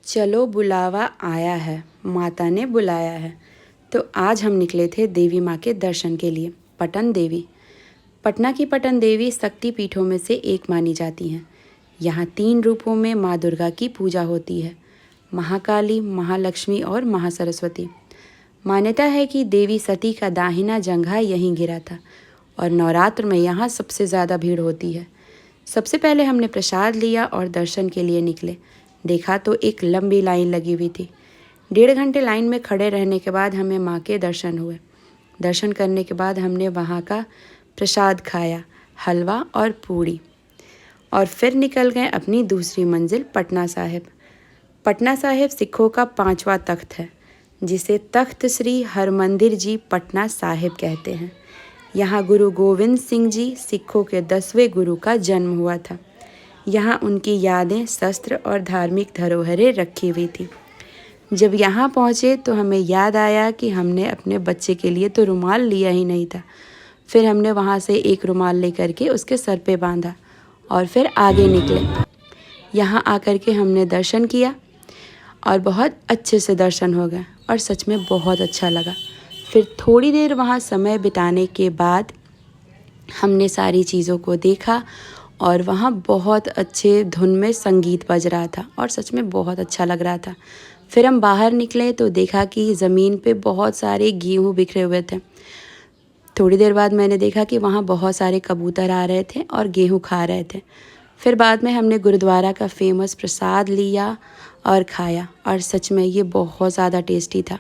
चलो बुलावा आया है, माता ने बुलाया है। तो आज हम निकले थे देवी माँ के दर्शन के लिए। पटन देवी, पटना की पटन देवी शक्ति पीठों में से एक मानी जाती हैं। यहाँ 3 रूपों में माँ दुर्गा की पूजा होती है, महाकाली, महालक्ष्मी और महासरस्वती। मान्यता है कि देवी सती का दाहिना जंघा यहीं गिरा था और नवरात्र में यहाँ सबसे ज़्यादा भीड़ होती है। सबसे पहले हमने प्रसाद लिया और दर्शन के लिए निकले। देखा तो एक लंबी लाइन लगी हुई थी। 1.5 घंटे लाइन में खड़े रहने के बाद हमें माँ के दर्शन हुए। दर्शन करने के बाद हमने वहाँ का प्रसाद खाया, हलवा और पूड़ी, और फिर निकल गए अपनी दूसरी मंजिल पटना साहिब। पटना साहिब सिखों का 5वां तख्त है, जिसे तख्त श्री हरमंदिर जी पटना साहिब कहते हैं। यहाँ गुरु गोविंद सिंह जी सिखों के 10वें गुरु का जन्म हुआ था। यहाँ उनकी यादें, शस्त्र और धार्मिक धरोहरें रखी हुई थी। जब यहाँ पहुँचे तो हमें याद आया कि हमने अपने बच्चे के लिए तो रुमाल लिया ही नहीं था। फिर हमने वहाँ से एक रुमाल लेकर के उसके सर पे बांधा और फिर आगे निकले। यहाँ आकर के हमने दर्शन किया और बहुत अच्छे से दर्शन हो गए और सच में बहुत अच्छा लगा। फिर थोड़ी देर वहाँ समय बिताने के बाद हमने सारी चीज़ों को देखा और वहाँ बहुत अच्छे धुन में संगीत बज रहा था और सच में बहुत अच्छा लग रहा था। फिर हम बाहर निकले तो देखा कि ज़मीन पे बहुत सारे गेहूँ बिखरे हुए थे। थोड़ी देर बाद मैंने देखा कि वहाँ बहुत सारे कबूतर आ रहे थे और गेहूँ खा रहे थे। फिर बाद में हमने गुरुद्वारा का फेमस प्रसाद लिया और खाया और सच में ये बहुत ज़्यादा टेस्टी था।